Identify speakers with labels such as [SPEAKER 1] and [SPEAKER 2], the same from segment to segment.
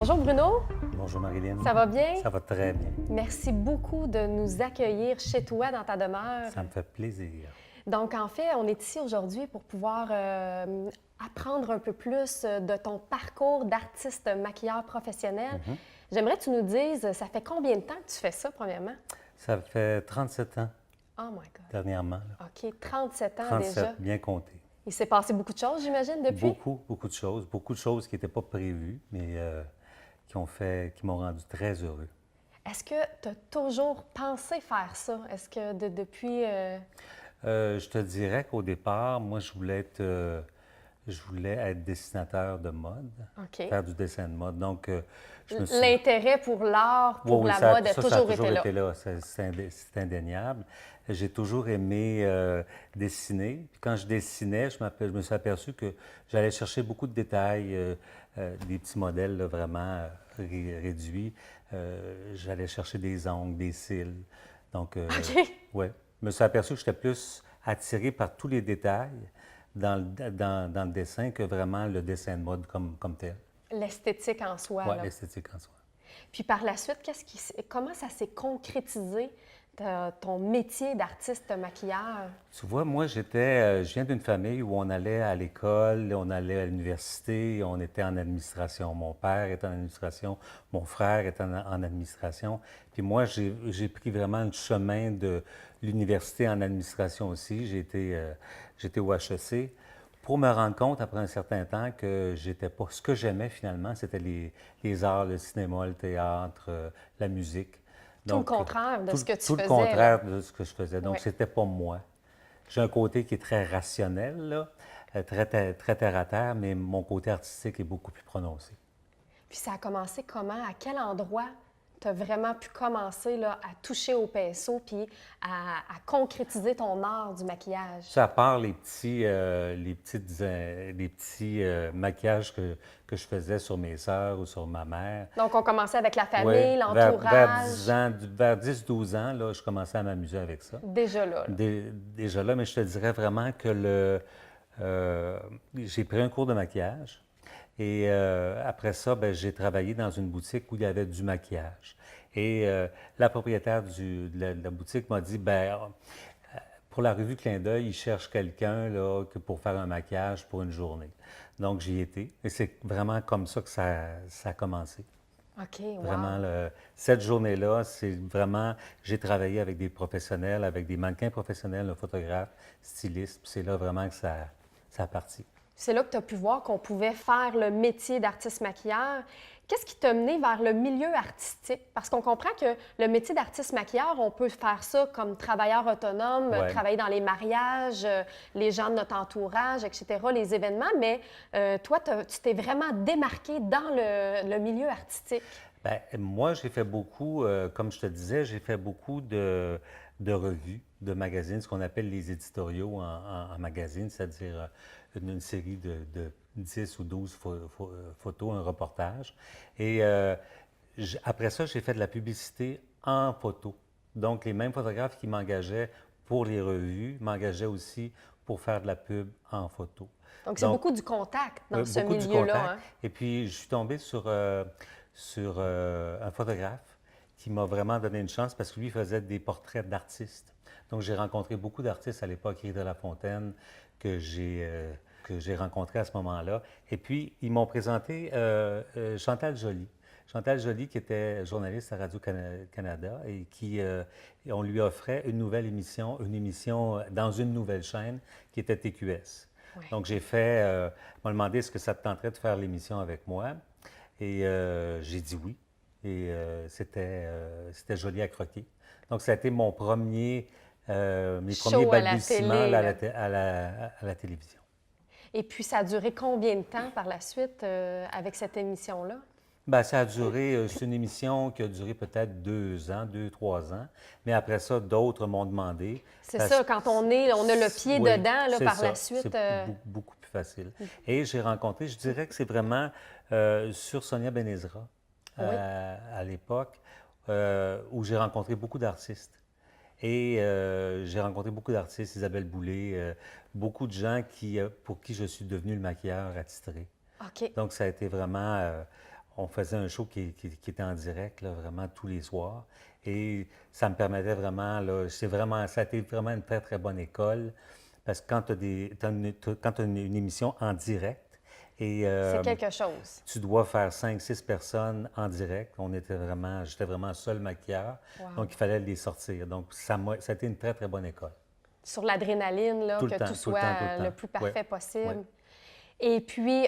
[SPEAKER 1] Bonjour Bruno,
[SPEAKER 2] Bonjour Marilyn.
[SPEAKER 1] ça va bien?
[SPEAKER 2] Ça va très bien.
[SPEAKER 1] Merci beaucoup de nous accueillir chez toi dans ta demeure.
[SPEAKER 2] Ça me fait plaisir.
[SPEAKER 1] Donc en fait, on est ici aujourd'hui pour pouvoir apprendre un peu plus de ton parcours d'artiste maquilleur professionnel. J'aimerais que tu nous dises, ça fait combien de temps que tu fais ça, premièrement?
[SPEAKER 2] Ça fait 37 ans
[SPEAKER 1] Oh my God.
[SPEAKER 2] dernièrement. Là.
[SPEAKER 1] OK, 37 ans
[SPEAKER 2] 37,
[SPEAKER 1] déjà.
[SPEAKER 2] bien compté.
[SPEAKER 1] Il s'est passé beaucoup de choses, j'imagine, depuis?
[SPEAKER 2] Beaucoup de choses qui n'étaient pas prévues, mais qui m'ont rendu très heureux.
[SPEAKER 1] Est-ce que tu as toujours pensé faire ça? Est-ce que depuis...
[SPEAKER 2] Je te dirais qu'au départ, moi, je voulais être dessinateur de mode,
[SPEAKER 1] OK.
[SPEAKER 2] faire du dessin de mode. Donc, je me suis...
[SPEAKER 1] L'intérêt pour l'art,
[SPEAKER 2] Oui,
[SPEAKER 1] pour
[SPEAKER 2] oui,
[SPEAKER 1] la
[SPEAKER 2] ça,
[SPEAKER 1] mode a
[SPEAKER 2] ça,
[SPEAKER 1] toujours
[SPEAKER 2] ça a toujours
[SPEAKER 1] été là.
[SPEAKER 2] été là. C'est indéniable. J'ai toujours aimé dessiner. Puis quand je dessinais, je me suis aperçu que j'allais chercher beaucoup de détails, des petits modèles là, vraiment réduits. J'allais chercher des ongles, des cils. Donc,
[SPEAKER 1] OK.
[SPEAKER 2] ouais. Je me suis aperçu que j'étais plus attiré par tous les détails dans le dessin que vraiment le dessin de mode comme tel.
[SPEAKER 1] L'esthétique en soi,
[SPEAKER 2] Oui,
[SPEAKER 1] là.
[SPEAKER 2] l'esthétique en soi.
[SPEAKER 1] Puis par la suite, comment ça s'est concrétisé, ton métier d'artiste maquilleur?
[SPEAKER 2] Tu vois, moi, je viens d'une famille où on allait à l'école, on allait à l'université, on était en administration. Mon père était en administration, mon frère était en administration. Puis moi, j'ai pris vraiment le chemin de l'université en administration aussi. J'étais au HEC pour me rendre compte, après un certain temps, que j'étais pas... Ce que j'aimais, finalement, c'était les arts, le cinéma, le théâtre, la musique.
[SPEAKER 1] Tout le
[SPEAKER 2] Donc,
[SPEAKER 1] contraire de ce que tu
[SPEAKER 2] tout le
[SPEAKER 1] faisais, là.
[SPEAKER 2] contraire de ce que je faisais. Donc,
[SPEAKER 1] Oui.
[SPEAKER 2] c'était pas moi. J'ai un côté qui est très rationnel, là, très terre à terre, mais mon côté artistique est beaucoup plus prononcé.
[SPEAKER 1] Puis ça a commencé comment? À quel endroit tu as vraiment pu commencer là, à toucher au pinceau puis à concrétiser ton art du maquillage?
[SPEAKER 2] Ça, à part les petits maquillages que je faisais sur mes sœurs ou sur ma mère.
[SPEAKER 1] Donc, on commençait avec la
[SPEAKER 2] Ouais,
[SPEAKER 1] famille,
[SPEAKER 2] vers
[SPEAKER 1] l'entourage.
[SPEAKER 2] 10 ans, vers 10-12 ans, là, je commençais à m'amuser avec ça.
[SPEAKER 1] Déjà là.
[SPEAKER 2] Déjà là, mais je te dirais vraiment que j'ai pris un cours de maquillage et après ça, ben, j'ai travaillé dans une boutique où il y avait du maquillage. Et la propriétaire de la boutique m'a dit, ben, pour la revue Clin d'œil, il cherche quelqu'un là, pour faire un maquillage pour une journée. Donc, j'y étais. Et c'est vraiment comme ça que ça a commencé.
[SPEAKER 1] OK, wow.
[SPEAKER 2] Vraiment, cette journée-là, c'est vraiment, j'ai travaillé avec des professionnels, avec des mannequins professionnels, un photographe, styliste, puis c'est là vraiment que ça a parti.
[SPEAKER 1] C'est là que tu as pu voir qu'on pouvait faire le métier d'artiste maquilleur. Qu'est-ce qui t'a mené vers le milieu artistique? Parce qu'on comprend que le métier d'artiste maquilleur, on peut faire ça comme travailleur autonome,
[SPEAKER 2] Ouais.
[SPEAKER 1] travailler dans les mariages, les gens de notre entourage, etc., les événements, mais toi, tu t'es vraiment démarqué dans le milieu artistique.
[SPEAKER 2] Bien, moi, j'ai fait beaucoup, comme je te disais, j'ai fait beaucoup de revues, de magazines, ce qu'on appelle les éditoriaux en magazine, c'est-à-dire une série de 10 ou 12 photos, un reportage. Et après ça, j'ai fait de la publicité en photo. Donc, les mêmes photographes qui m'engageaient pour les revues m'engageaient aussi pour faire de la pub en photo.
[SPEAKER 1] Donc, c'est beaucoup du contact dans ce
[SPEAKER 2] Beaucoup du
[SPEAKER 1] milieu-là.
[SPEAKER 2] contact.
[SPEAKER 1] Hein?
[SPEAKER 2] Et puis, je suis tombé sur un photographe qui m'a vraiment donné une chance parce que lui faisait des portraits d'artistes. Donc, j'ai rencontré beaucoup d'artistes à l'époque, Yves de la Fontaine, que j'ai rencontré à ce moment-là. Et puis, ils m'ont présenté Chantal Joly. Chantal Joly, qui était journaliste à Radio-Canada et on lui offrait une nouvelle émission, une émission dans une nouvelle chaîne qui était TQS.
[SPEAKER 1] Ouais.
[SPEAKER 2] Donc, on m'a demandé est-ce que ça te tenterait de faire l'émission avec moi. Et j'ai dit oui. Et c'était joli à croquer. Donc, ça a été mes premiers
[SPEAKER 1] Show à la
[SPEAKER 2] balbutiements
[SPEAKER 1] télé,
[SPEAKER 2] là,
[SPEAKER 1] là.
[SPEAKER 2] à la télévision.
[SPEAKER 1] Et puis, ça a duré combien de temps par la suite avec cette émission-là?
[SPEAKER 2] Bien, ça a duré, c'est une émission qui a duré peut-être 2 ans, 3 ans. Mais après ça, d'autres m'ont demandé.
[SPEAKER 1] C'est
[SPEAKER 2] Parce-
[SPEAKER 1] ça, quand on a le pied
[SPEAKER 2] Oui,
[SPEAKER 1] dedans, là,
[SPEAKER 2] c'est
[SPEAKER 1] par
[SPEAKER 2] ça.
[SPEAKER 1] la suite.
[SPEAKER 2] C'est beaucoup plus facile. Et j'ai rencontré, je dirais que c'est vraiment sur Sonia Benezra
[SPEAKER 1] Oui.
[SPEAKER 2] à l'époque, où j'ai rencontré beaucoup d'artistes. Et j'ai rencontré beaucoup d'artistes, Isabelle Boulay, beaucoup de gens pour qui je suis devenu le maquilleur attitré.
[SPEAKER 1] OK.
[SPEAKER 2] Donc, ça a été vraiment... on faisait un show qui était en direct, là, vraiment tous les soirs. Et ça me permettait vraiment, là, ça a été vraiment une très, très bonne école. Parce que quand tu as une émission en direct, et
[SPEAKER 1] C'est quelque chose.
[SPEAKER 2] tu dois faire 5, 6 personnes en direct. J'étais vraiment seul maquilleur,
[SPEAKER 1] Wow.
[SPEAKER 2] donc il fallait les sortir. Donc ça a été une très, très bonne école.
[SPEAKER 1] Sur l'adrénaline, là,
[SPEAKER 2] Tout le
[SPEAKER 1] que
[SPEAKER 2] temps,
[SPEAKER 1] tout
[SPEAKER 2] tout le
[SPEAKER 1] soit
[SPEAKER 2] temps, tout le
[SPEAKER 1] le
[SPEAKER 2] temps.
[SPEAKER 1] plus
[SPEAKER 2] Oui,
[SPEAKER 1] parfait
[SPEAKER 2] oui.
[SPEAKER 1] possible. Et puis,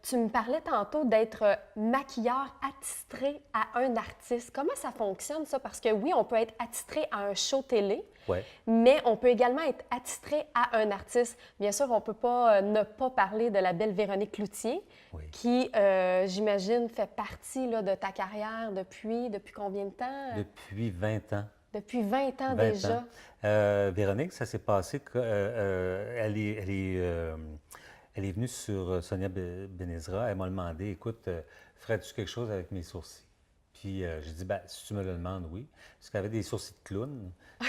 [SPEAKER 1] tu me parlais tantôt d'être maquilleur attitré à un artiste. Comment ça fonctionne, ça? Parce que oui, on peut être attitré à un show télé,
[SPEAKER 2] Oui.
[SPEAKER 1] mais on peut également être attitré à un artiste. Bien sûr, on ne peut pas ne pas parler de la belle Véronique Cloutier,
[SPEAKER 2] Oui.
[SPEAKER 1] qui, j'imagine, fait partie là, de ta carrière depuis combien de temps?
[SPEAKER 2] Depuis 20 ans.
[SPEAKER 1] Depuis 20 ans
[SPEAKER 2] 20 ans.
[SPEAKER 1] déjà.
[SPEAKER 2] Véronique, ça s'est passé elle est venue sur Sonia Benezra. Elle m'a demandé, écoute, ferais-tu quelque chose avec mes sourcils? Puis j'ai dit, ben, si tu me le demandes, oui. Parce qu'elle avait des sourcils de clown.
[SPEAKER 1] OK.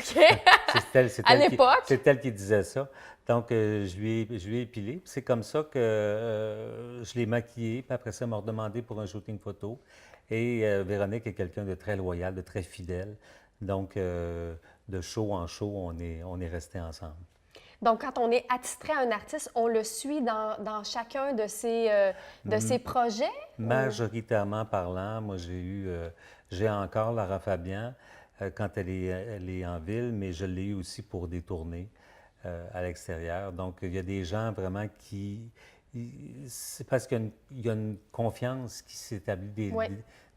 [SPEAKER 2] C'est
[SPEAKER 1] À
[SPEAKER 2] elle
[SPEAKER 1] l'époque.
[SPEAKER 2] c'est elle qui disait ça. Donc, je lui ai épilé. Puis c'est comme ça que je l'ai maquillée. Puis après ça, elle m'a redemandé pour un shooting photo. Et Véronique est quelqu'un de très loyal, de très fidèle. Donc, de show en show, on est restés ensemble.
[SPEAKER 1] Donc, quand on est attitré à un artiste, on le suit dans chacun de ses projets?
[SPEAKER 2] Majoritairement parlant, moi, j'ai encore Lara Fabian quand elle est en ville, mais je l'ai eu aussi pour des tournées à l'extérieur. Donc, il y a des gens vraiment c'est parce qu'il y a une confiance qui s'établit,
[SPEAKER 1] Oui,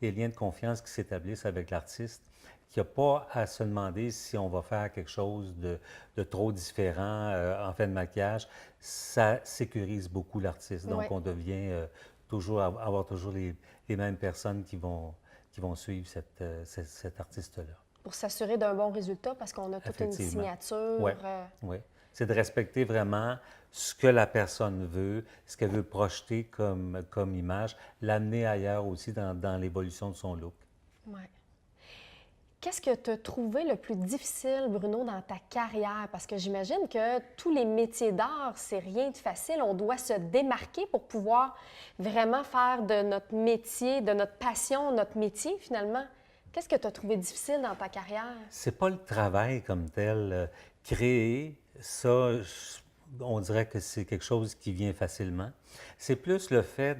[SPEAKER 2] des liens de confiance qui s'établissent avec l'artiste, qu'il n'y a pas à se demander si on va faire quelque chose de trop différent en fin de maquillage. Ça sécurise beaucoup l'artiste.
[SPEAKER 1] oui.
[SPEAKER 2] Donc, on devient avoir toujours les mêmes personnes qui vont suivre cet artiste-là.
[SPEAKER 1] Pour s'assurer d'un bon résultat, parce qu'on a toute une
[SPEAKER 2] Effectivement.
[SPEAKER 1] signature.
[SPEAKER 2] Oui, oui. C'est de respecter vraiment ce que la personne veut, ce qu'elle veut projeter comme image, l'amener ailleurs aussi dans l'évolution de son look.
[SPEAKER 1] Ouais. Qu'est-ce que tu as trouvé le plus difficile, Bruno, dans ta carrière? Parce que j'imagine que tous les métiers d'art, c'est rien de facile. On doit se démarquer pour pouvoir vraiment faire de notre métier, de notre passion, notre métier, finalement. Qu'est-ce que tu as trouvé difficile dans ta carrière?
[SPEAKER 2] C'est pas le travail comme tel. Créer, ça, on dirait que c'est quelque chose qui vient facilement. C'est plus le fait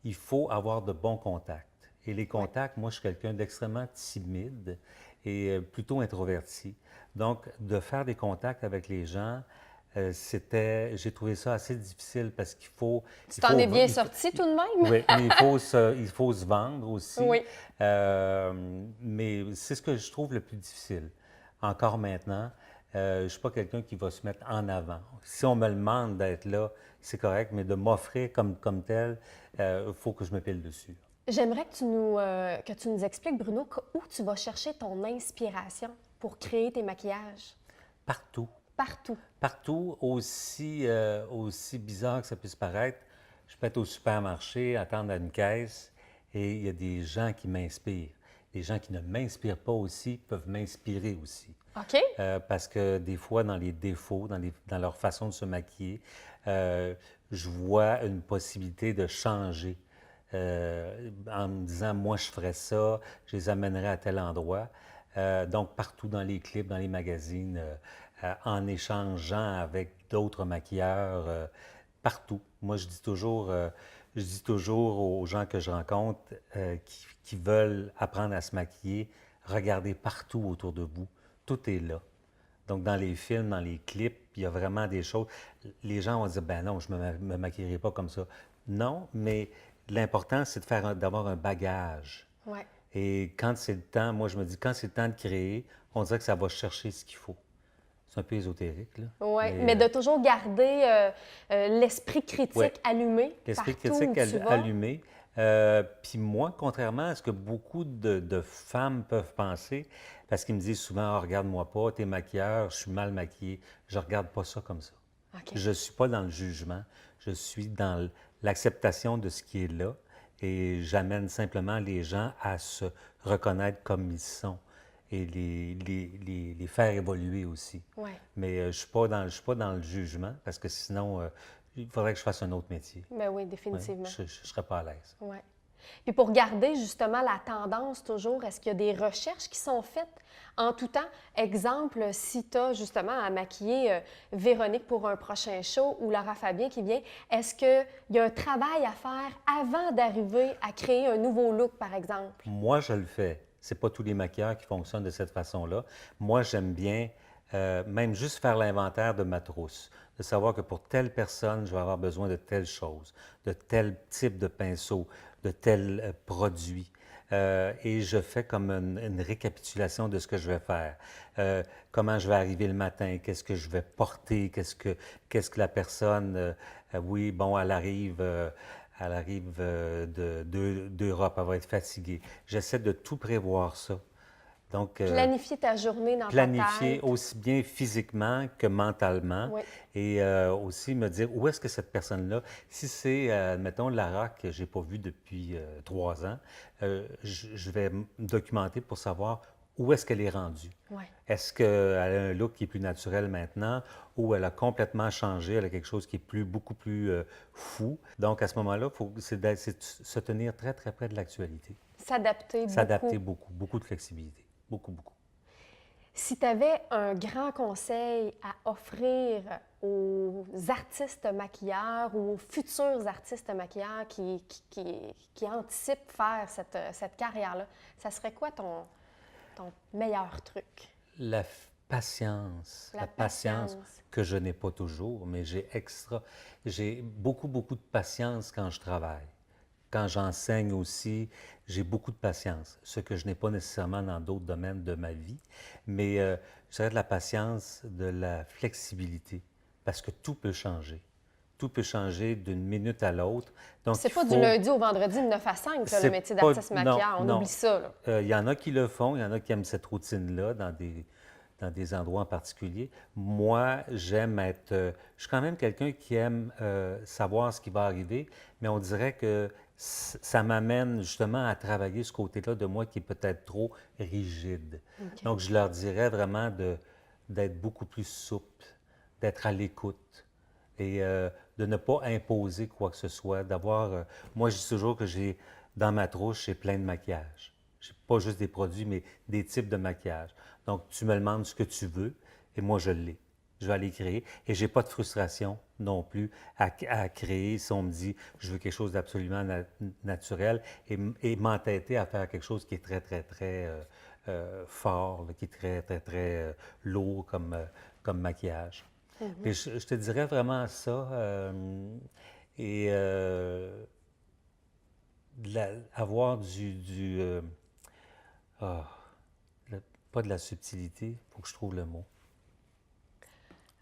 [SPEAKER 2] il faut avoir de bons contacts. Et les
[SPEAKER 1] Oui.
[SPEAKER 2] contacts, moi, je suis quelqu'un d'extrêmement timide et plutôt introverti. Donc, de faire des contacts avec les gens, j'ai trouvé ça assez difficile parce qu'il faut...
[SPEAKER 1] Tu
[SPEAKER 2] il
[SPEAKER 1] t'en
[SPEAKER 2] faut,
[SPEAKER 1] es bien
[SPEAKER 2] il faut-
[SPEAKER 1] sorti tout de même?
[SPEAKER 2] oui, mais il faut se vendre aussi.
[SPEAKER 1] Oui.
[SPEAKER 2] Mais c'est ce que je trouve le plus difficile. Encore maintenant, je ne suis pas quelqu'un qui va se mettre en avant. Si on me demande d'être là, c'est correct, mais de m'offrir comme tel, il faut que je me pile dessus.
[SPEAKER 1] J'aimerais que tu nous expliques, Bruno, où tu vas chercher ton inspiration pour créer tes maquillages.
[SPEAKER 2] Partout.
[SPEAKER 1] Partout.
[SPEAKER 2] Partout, aussi bizarre que ça puisse paraître, je peux être au supermarché, attendre à une caisse, et il y a des gens qui m'inspirent. Des gens qui ne m'inspirent pas aussi peuvent m'inspirer aussi.
[SPEAKER 1] OK?
[SPEAKER 2] Parce que des fois, dans les défauts, dans leur façon de se maquiller, je vois une possibilité de changer. En me disant, moi, je ferais ça, je les amènerais à tel endroit. Donc, partout dans les clips, dans les magazines, en échangeant avec d'autres maquilleurs, partout. Moi, je dis toujours aux gens que je rencontre qui veulent apprendre à se maquiller, regardez partout autour de vous. Tout est là. Donc, dans les films, dans les clips, il y a vraiment des choses. Les gens vont dire, ben non, je ne me maquillerai pas comme ça. Non, mais l'important, c'est d'avoir un bagage.
[SPEAKER 1] Ouais.
[SPEAKER 2] Et quand c'est le temps, moi, je me dis, quand c'est le temps de créer, on dirait que ça va chercher ce qu'il faut. C'est un peu ésotérique, là.
[SPEAKER 1] Oui, mais de toujours garder l'esprit critique
[SPEAKER 2] Ouais.
[SPEAKER 1] allumé
[SPEAKER 2] L'esprit
[SPEAKER 1] partout où
[SPEAKER 2] critique
[SPEAKER 1] tu vas.
[SPEAKER 2] allumé. Puis moi, contrairement à ce que beaucoup de femmes peuvent penser, parce qu'ils me disent souvent, ah, regarde-moi pas, t'es maquilleur, je suis mal maquillée. Je regarde pas ça comme ça.
[SPEAKER 1] OK.
[SPEAKER 2] Je ne suis pas dans le jugement, je suis dans l'acceptation de ce qui est là et j'amène simplement les gens à se reconnaître comme ils sont et les faire évoluer aussi.
[SPEAKER 1] Ouais.
[SPEAKER 2] Mais je ne suis pas dans le jugement parce que sinon, il faudrait que je fasse un autre métier.
[SPEAKER 1] Ben oui,
[SPEAKER 2] Ouais,
[SPEAKER 1] définitivement.
[SPEAKER 2] je ne serais pas à l'aise.
[SPEAKER 1] Ouais. Puis pour garder justement la tendance toujours, est-ce qu'il y a des recherches qui sont faites en tout temps? Exemple, si tu as justement à maquiller Véronique pour un prochain show ou Laura Fabien qui vient, est-ce qu'il y a un travail à faire avant d'arriver à créer un nouveau look, par exemple?
[SPEAKER 2] Moi, je le fais. C'est pas tous les maquilleurs qui fonctionnent de cette façon-là. Moi, j'aime bien même juste faire l'inventaire de ma trousse, de savoir que pour telle personne, je vais avoir besoin de telle chose, de tel type de pinceau, de tel produit. Et je fais comme une récapitulation de ce que je vais faire. Comment je vais arriver le matin, qu'est-ce que je vais porter, qu'est-ce que la personne, oui, bon, elle arrive d'Europe, elle va être fatiguée. J'essaie de tout prévoir ça. Donc,
[SPEAKER 1] Planifier ta journée dans ta
[SPEAKER 2] planifier
[SPEAKER 1] tête.
[SPEAKER 2] aussi bien physiquement que mentalement
[SPEAKER 1] Oui.
[SPEAKER 2] et aussi me dire où est-ce que cette personne-là, si c'est, mettons, Lara que je n'ai pas vue depuis 3 ans, je vais me documenter pour savoir où est-ce qu'elle est rendue.
[SPEAKER 1] Oui.
[SPEAKER 2] Est-ce qu'elle a un look qui est plus naturel maintenant ou elle a complètement changé, elle a quelque chose qui est beaucoup plus fou. Donc, à ce moment-là, c'est de se tenir très, très près de l'actualité.
[SPEAKER 1] S'adapter beaucoup.
[SPEAKER 2] S'adapter beaucoup, beaucoup de flexibilité. Beaucoup, beaucoup.
[SPEAKER 1] Si tu avais un grand conseil à offrir aux artistes maquilleurs ou aux futurs artistes maquilleurs qui anticipent faire cette carrière-là, ça serait quoi ton meilleur truc?
[SPEAKER 2] Patience.
[SPEAKER 1] La
[SPEAKER 2] La patience
[SPEAKER 1] patience.
[SPEAKER 2] que je n'ai pas toujours, mais j'ai beaucoup, beaucoup de patience quand je travaille. Quand j'enseigne aussi, j'ai beaucoup de patience, ce que je n'ai pas nécessairement dans d'autres domaines de ma vie. Mais je dirais de la patience, de la flexibilité, parce que tout peut changer. Tout peut changer d'une minute à l'autre. Donc,
[SPEAKER 1] C'est
[SPEAKER 2] il
[SPEAKER 1] pas du
[SPEAKER 2] faut...
[SPEAKER 1] lundi au vendredi de 9 à 5, là, le
[SPEAKER 2] C'est
[SPEAKER 1] métier
[SPEAKER 2] pas...
[SPEAKER 1] d'artiste
[SPEAKER 2] Non,
[SPEAKER 1] maquilleur. On
[SPEAKER 2] non.
[SPEAKER 1] oublie ça, là.
[SPEAKER 2] Il y en a qui le font, il y en a qui aiment cette routine-là dans des endroits en particulier. Moi, j'aime être... je suis quand même quelqu'un qui aime savoir ce qui va arriver, mais on dirait que ça m'amène justement à travailler ce côté-là de moi qui est peut-être trop rigide.
[SPEAKER 1] OK.
[SPEAKER 2] Donc, je leur dirais vraiment d'être beaucoup plus souple, d'être à l'écoute et de ne pas imposer quoi que ce soit, d'avoir... moi, je dis toujours que dans ma trousse, j'ai plein de maquillage. J'ai pas juste des produits, mais des types de maquillage. Donc, tu me demandes ce que tu veux et moi, je l'ai. Je vais aller créer. Et j'ai pas de frustration non plus à créer si on me dit je veux quelque chose d'absolument naturel et m'entêter à faire quelque chose qui est très, très, très fort, là, qui est très, très, très lourd comme maquillage. Puis je te dirais vraiment ça. Et avoir ah, pas de la subtilité, il faut que je trouve le mot.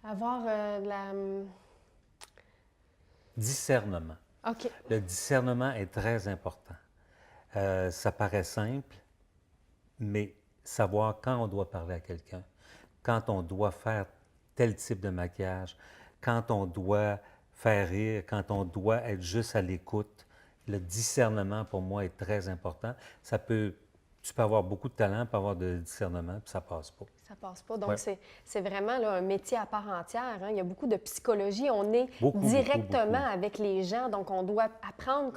[SPEAKER 1] Avoir la...
[SPEAKER 2] Discernement.
[SPEAKER 1] OK.
[SPEAKER 2] Le discernement est très important. Ça paraît simple, mais savoir quand on doit parler à quelqu'un, quand on doit faire tel type de maquillage, quand on doit faire rire, quand on doit être juste à l'écoute, le discernement pour moi est très important. Tu peux avoir beaucoup de talent, pas avoir de discernement, puis ça passe pas.
[SPEAKER 1] Ça passe pas. Donc,
[SPEAKER 2] Ouais.
[SPEAKER 1] c'est vraiment là, un métier à part entière, hein. Il y a beaucoup de psychologie. On est
[SPEAKER 2] Beaucoup,
[SPEAKER 1] directement
[SPEAKER 2] beaucoup.
[SPEAKER 1] avec les gens. Donc, on doit apprendre,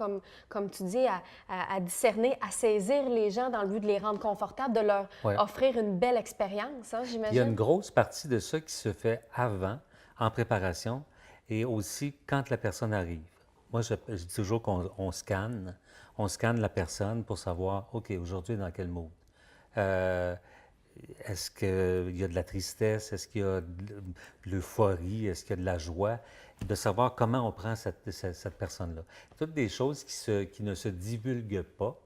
[SPEAKER 1] comme tu dis, à discerner, à saisir les gens dans le but de les rendre confortables, de leur
[SPEAKER 2] Ouais.
[SPEAKER 1] offrir une belle expérience, hein,
[SPEAKER 2] Il y a
[SPEAKER 1] j'imagine.
[SPEAKER 2] une grosse partie de ça qui se fait avant, en préparation, et aussi quand la personne arrive. Moi, je dis toujours qu'on scanne. On scanne la personne pour savoir, OK, aujourd'hui, dans quel mood? Est-ce qu'il y a de la tristesse? Est-ce qu'il y a de l'euphorie? Est-ce qu'il y a de la joie? De savoir comment on prend cette personne-là. Toutes des choses qui ne se divulguent pas,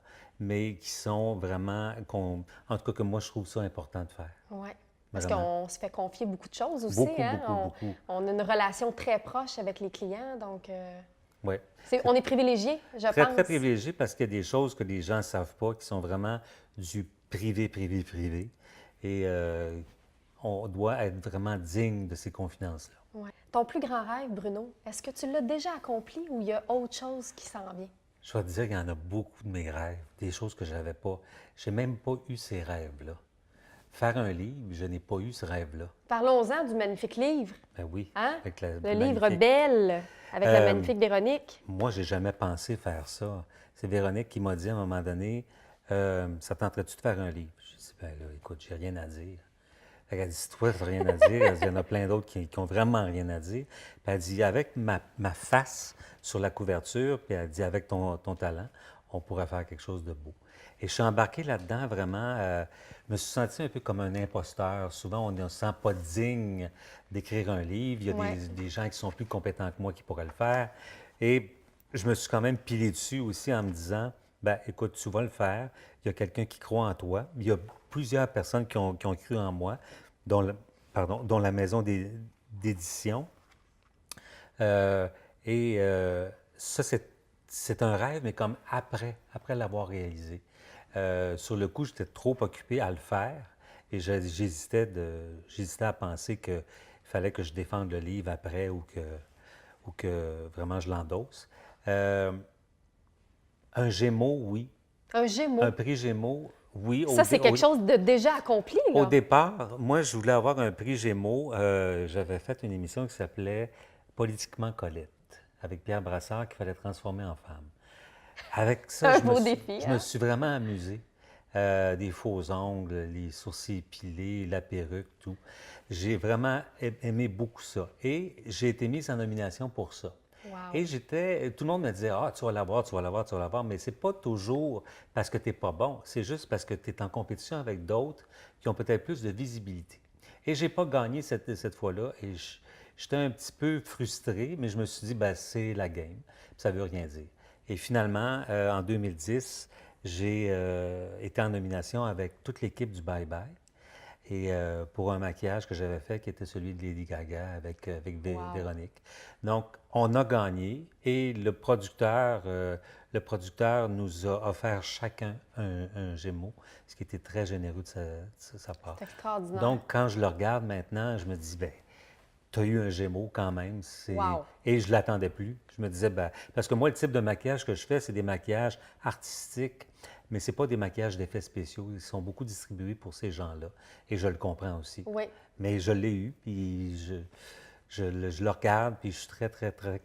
[SPEAKER 2] mais qui sont vraiment, en tout cas que moi, je trouve ça important de faire.
[SPEAKER 1] Oui. Parce
[SPEAKER 2] Vraiment.
[SPEAKER 1] qu'on se fait confier beaucoup de choses aussi,
[SPEAKER 2] Beaucoup,
[SPEAKER 1] hein.
[SPEAKER 2] beaucoup, beaucoup.
[SPEAKER 1] On a une relation très proche avec les clients, donc
[SPEAKER 2] Oui.
[SPEAKER 1] on est privilégié, je
[SPEAKER 2] Très,
[SPEAKER 1] pense.
[SPEAKER 2] très privilégié parce qu'il y a des choses que les gens ne savent pas, qui sont vraiment du privé, privé, privé. Et on doit être vraiment digne de ces confidences-là.
[SPEAKER 1] Ouais. Ton plus grand rêve, Bruno, est-ce que tu l'as déjà accompli ou il y a autre chose qui s'en vient?
[SPEAKER 2] Je vais te dire qu'il y en a beaucoup de mes rêves, des choses que je n'avais pas. J'ai même pas eu ces rêves-là. Faire un livre, je n'ai pas eu ce rêve-là.
[SPEAKER 1] Parlons-en du magnifique livre.
[SPEAKER 2] Ben oui,
[SPEAKER 1] Hein?
[SPEAKER 2] avec
[SPEAKER 1] Le livre
[SPEAKER 2] magnifique.
[SPEAKER 1] Belle, avec la
[SPEAKER 2] Euh,
[SPEAKER 1] magnifique Véronique.
[SPEAKER 2] Moi, j'ai jamais pensé faire ça. C'est Véronique qui m'a dit à un moment donné, ça tenterait-tu de faire un livre? Je dit, ben là, écoute, j'ai rien à dire. Fait qu'elle dit, si toi, tu n'as rien à dire, elle dit, il y en a plein d'autres qui ont vraiment rien à dire. Puis elle dit, avec ma face sur la couverture, puis elle dit, avec ton talent, on pourrait faire quelque chose de beau. Et je suis embarqué là-dedans vraiment. Je me suis senti un peu comme un imposteur. Souvent, on ne se sent pas digne d'écrire un livre. Il y a
[SPEAKER 1] Ouais.
[SPEAKER 2] des gens qui sont plus compétents que moi qui pourraient le faire. Et je me suis quand même pilé dessus aussi en me disant, ben écoute, tu vas le faire. Il y a quelqu'un qui croit en toi. Il y a plusieurs personnes qui ont cru en moi, dont la maison d'édition. Euh, Ça, c'est un rêve, mais comme après l'avoir réalisé. Sur le coup, j'étais trop occupé à le faire et j'hésitais à penser qu'il fallait que je défende le livre après ou que vraiment je l'endosse. Euh, un Gémeaux, oui.
[SPEAKER 1] Un
[SPEAKER 2] Un
[SPEAKER 1] Gémeaux.
[SPEAKER 2] prix Gémeaux, oui.
[SPEAKER 1] Ça, c'est quelque chose de déjà accompli,
[SPEAKER 2] Au
[SPEAKER 1] là.
[SPEAKER 2] départ, moi, je voulais avoir un prix Gémeaux. J'avais fait une émission qui s'appelait Politiquement Colette, avec Pierre Brassard, qu'il fallait transformer en femme. Avec ça,
[SPEAKER 1] Un beau défi,
[SPEAKER 2] je me
[SPEAKER 1] hein?
[SPEAKER 2] suis vraiment amusé. Des faux ongles, les sourcils épilés, la perruque, tout. J'ai vraiment aimé beaucoup ça. Et j'ai été mise en nomination pour ça.
[SPEAKER 1] Wow.
[SPEAKER 2] Et tout le monde me disait, ah, tu vas l'avoir, tu vas l'avoir, tu vas l'avoir, mais c'est pas toujours parce que tu n'es pas bon, c'est juste parce que tu es en compétition avec d'autres qui ont peut-être plus de visibilité. Et j'ai pas gagné cette fois-là et j'étais un petit peu frustré, mais je me suis dit, ben, c'est la game, ça veut rien dire. Et finalement, en 2010, j'ai été en nomination avec toute l'équipe du Bye Bye et pour un maquillage que j'avais fait qui était celui de Lady Gaga avec
[SPEAKER 1] Wow.
[SPEAKER 2] Véronique. Donc, on a gagné et le producteur nous a offert chacun un Gémeaux, ce qui était très généreux de sa part.
[SPEAKER 1] C'est extraordinaire.
[SPEAKER 2] Donc, quand je le regarde maintenant, je me dis, ben tu as eu un Gémeaux quand même.
[SPEAKER 1] Wow.
[SPEAKER 2] Et je ne l'attendais plus. Je me disais, ben, parce que moi, le type de maquillage que je fais, c'est des maquillages artistiques, mais ce n'est pas des maquillages d'effets spéciaux. Ils sont beaucoup distribués pour ces gens-là. Et je le comprends aussi.
[SPEAKER 1] Oui.
[SPEAKER 2] Mais je l'ai eu, puis je le regarde, puis je suis très, très, très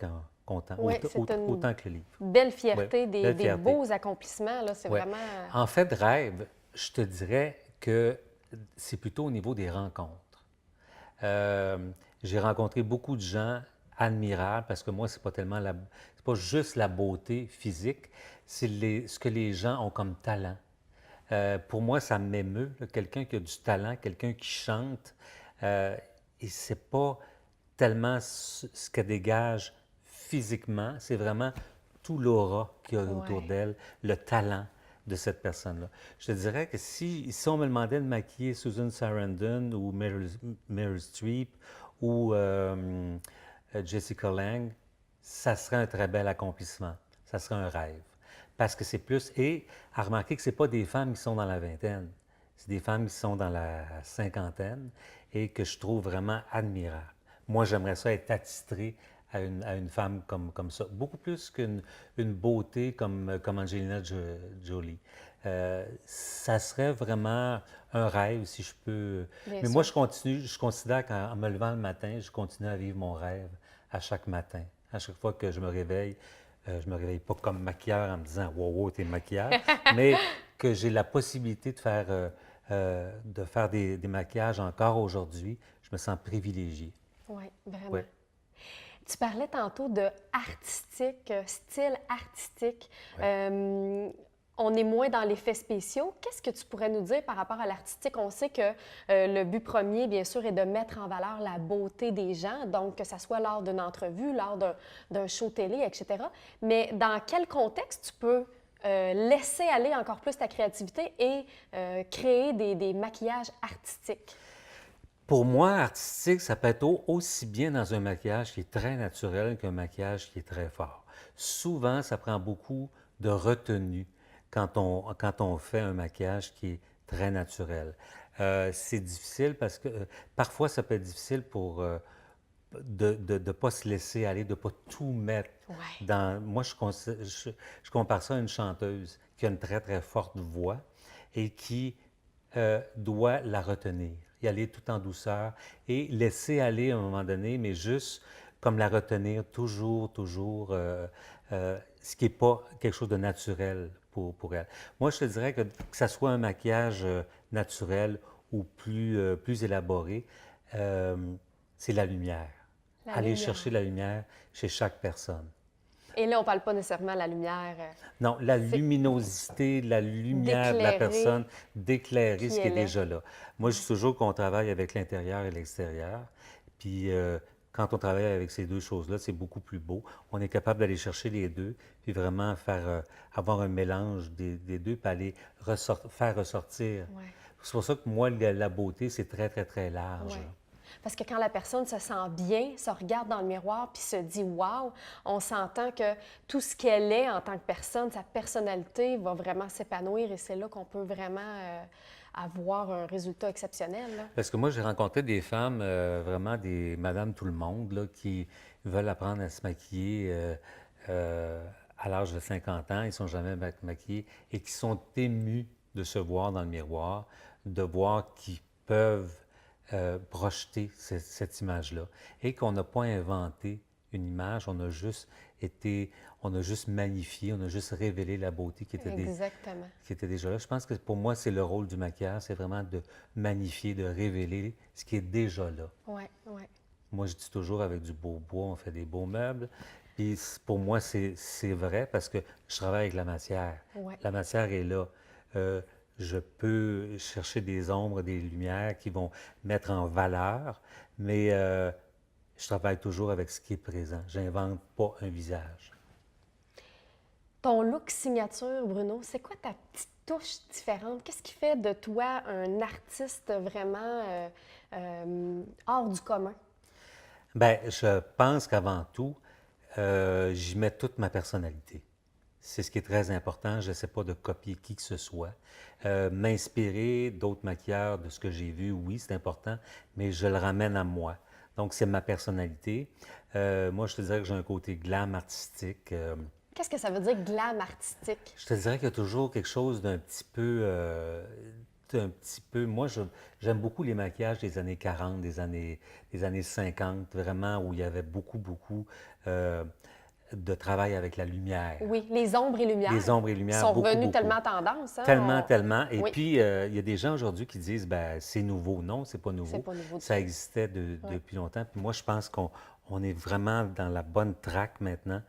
[SPEAKER 2] content.
[SPEAKER 1] Oui, c'est une
[SPEAKER 2] Autant que le livre.
[SPEAKER 1] belle
[SPEAKER 2] Oui,
[SPEAKER 1] fierté,
[SPEAKER 2] belle
[SPEAKER 1] des
[SPEAKER 2] fierté.
[SPEAKER 1] beaux accomplissements, là. C'est
[SPEAKER 2] Ouais.
[SPEAKER 1] vraiment...
[SPEAKER 2] En fait, rêve, je te dirais que c'est plutôt au niveau des rencontres. Euh, j'ai rencontré beaucoup de gens admirables parce que moi, c'est pas juste la beauté physique, c'est ce que les gens ont comme talent. Pour moi, ça m'émeut, là, quelqu'un qui a du talent, quelqu'un qui chante, euh, et c'est pas tellement ce qu'elle dégage physiquement, c'est vraiment tout l'aura qu'il y a autour
[SPEAKER 1] Ouais.
[SPEAKER 2] d'elle, le talent de cette personne-là. Je te dirais que si on me demandait de maquiller Susan Sarandon ou Meryl Streep ou Jessica Lange, ça serait un très bel accomplissement. Ça serait un rêve. Parce que c'est plus... Et à remarquer que ce pas des femmes qui sont dans la vingtaine. C'est des femmes qui sont dans la cinquantaine et que je trouve vraiment admirables. Moi, j'aimerais ça être attitré à une femme comme ça. Beaucoup plus une beauté comme Angelina Jolie. Ça serait vraiment un rêve, si je peux.
[SPEAKER 1] Bien
[SPEAKER 2] Mais moi,
[SPEAKER 1] sûr.
[SPEAKER 2] je considère qu'en me levant le matin, je continue à vivre mon rêve à chaque matin. À chaque fois que je me réveille pas comme maquilleur en me disant wow, wow, t'es maquilleur, mais que j'ai la possibilité de faire des maquillages encore aujourd'hui, je me sens privilégié.
[SPEAKER 1] Oui, vraiment.
[SPEAKER 2] Ouais.
[SPEAKER 1] Tu parlais tantôt de artistique, style artistique. On est moins dans l'effet spéciaux. Qu'est-ce que tu pourrais nous dire par rapport à l'artistique? On sait que le but premier, bien sûr, est de mettre en valeur la beauté des gens, donc que ce soit lors d'une entrevue, lors d'un show télé, etc. Mais dans quel contexte tu peux laisser aller encore plus ta créativité et créer des maquillages artistiques?
[SPEAKER 2] Pour moi, artistique, ça peut être aussi bien dans un maquillage qui est très naturel qu'un maquillage qui est très fort. Souvent, ça prend beaucoup de retenue quand on fait un maquillage qui est très naturel. C'est difficile parce que parfois, ça peut être difficile de ne pas se laisser aller, de ne pas tout mettre
[SPEAKER 1] Ouais.
[SPEAKER 2] dans... Moi, je compare ça à une chanteuse qui a une très, très forte voix et qui doit la retenir, y aller tout en douceur et laisser aller à un moment donné, mais juste comme la retenir toujours, toujours, ce qui n'est pas quelque chose de naturel pour elle. Moi, je te dirais que ça soit un maquillage naturel ou plus élaboré, euh, c'est la lumière.
[SPEAKER 1] La
[SPEAKER 2] Aller
[SPEAKER 1] lumière.
[SPEAKER 2] chercher la lumière chez chaque personne.
[SPEAKER 1] Et là, on ne parle pas nécessairement de la lumière
[SPEAKER 2] Non, la
[SPEAKER 1] C'est-
[SPEAKER 2] luminosité, la lumière de la
[SPEAKER 1] d'éclairer
[SPEAKER 2] personne, d'éclairer
[SPEAKER 1] qui
[SPEAKER 2] ce qui est
[SPEAKER 1] elle est.
[SPEAKER 2] déjà là. Moi, je dis toujours qu'on travaille avec l'intérieur et l'extérieur. Puis quand on travaille avec ces deux choses-là, c'est beaucoup plus beau. On est capable d'aller chercher les deux, puis vraiment avoir un mélange des deux, puis aller faire ressortir.
[SPEAKER 1] Ouais.
[SPEAKER 2] C'est pour ça que moi, la beauté, c'est très, très, très large.
[SPEAKER 1] Ouais. Parce que quand la personne se sent bien, se regarde dans le miroir puis se dit wow, on s'entend que tout ce qu'elle est en tant que personne, sa personnalité va vraiment s'épanouir et c'est là qu'on peut vraiment avoir un résultat exceptionnel. Là.
[SPEAKER 2] Parce que moi, j'ai rencontré des femmes, vraiment des Madame Tout-le-Monde, là, qui veulent apprendre à se maquiller à l'âge de 50 ans. Ils ne sont jamais maquillés et qui sont émus de se voir dans le miroir, de voir qu'ils peuvent projeter cette image-là et qu'on n'a pas inventé une image, on a juste magnifié, on a juste révélé la beauté
[SPEAKER 1] Exactement.
[SPEAKER 2] qui était déjà là. Je pense que pour moi, c'est le rôle du maquillage, c'est vraiment de magnifier, de révéler ce qui est déjà là.
[SPEAKER 1] Oui, oui.
[SPEAKER 2] Moi, je dis toujours, avec du beau bois, on fait des beaux meubles. Puis pour moi, c'est vrai parce que je travaille avec la matière.
[SPEAKER 1] Ouais.
[SPEAKER 2] La matière est là. Je peux chercher des ombres, des lumières qui vont mettre en valeur, mais je travaille toujours avec ce qui est présent. J'invente pas un visage.
[SPEAKER 1] Ton look signature, Bruno, c'est quoi ta petite touche différente? Qu'est-ce qui fait de toi un artiste vraiment hors du commun?
[SPEAKER 2] Bien, je pense qu'avant tout, j'y mets toute ma personnalité. C'est ce qui est très important. Je n'essaie pas de copier qui que ce soit. M'inspirer d'autres maquilleurs, de ce que j'ai vu, oui, c'est important, mais je le ramène à moi. Donc, c'est ma personnalité. Moi, je te dirais que j'ai un côté glam artistique.
[SPEAKER 1] Qu'est-ce que ça veut dire glam artistique?
[SPEAKER 2] Je te dirais qu'il y a toujours quelque chose d'un petit peu. Moi, j'aime beaucoup les maquillages des années 40, des années 50, vraiment, où il y avait beaucoup de travail avec la lumière.
[SPEAKER 1] Oui, les ombres et lumières.
[SPEAKER 2] Les ombres et lumières,
[SPEAKER 1] sont
[SPEAKER 2] beaucoup,
[SPEAKER 1] revenus
[SPEAKER 2] beaucoup.
[SPEAKER 1] tellement tendance. Hein?
[SPEAKER 2] Tellement. Et
[SPEAKER 1] Oui.
[SPEAKER 2] puis, il y a des gens aujourd'hui qui disent, ben c'est nouveau. Non, c'est pas nouveau.
[SPEAKER 1] C'est pas nouveau du
[SPEAKER 2] Ça
[SPEAKER 1] tout.
[SPEAKER 2] existait depuis longtemps. Puis moi, je pense qu'on est vraiment dans la bonne track maintenant.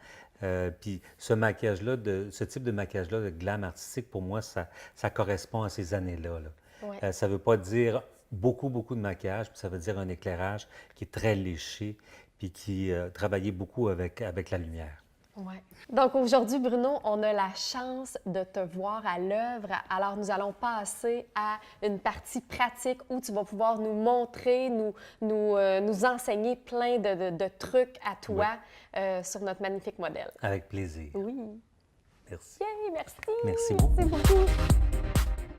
[SPEAKER 2] Puis ce maquillage-là, ce type de maquillage-là, de glam artistique, pour moi, ça correspond à ces années-là. Là.
[SPEAKER 1] Ouais.
[SPEAKER 2] Ça ne veut pas dire beaucoup de maquillage, puis ça veut dire un éclairage qui est très léché, puis qui travaillait beaucoup avec la lumière.
[SPEAKER 1] Ouais. Donc aujourd'hui, Bruno, on a la chance de te voir à l'œuvre. Alors nous allons passer à une partie pratique où tu vas pouvoir nous montrer, nous enseigner plein de trucs à toi sur notre magnifique modèle.
[SPEAKER 2] Avec plaisir.
[SPEAKER 1] Oui.
[SPEAKER 2] Merci.
[SPEAKER 1] Yay, merci.
[SPEAKER 2] Merci beaucoup.
[SPEAKER 1] Merci beaucoup.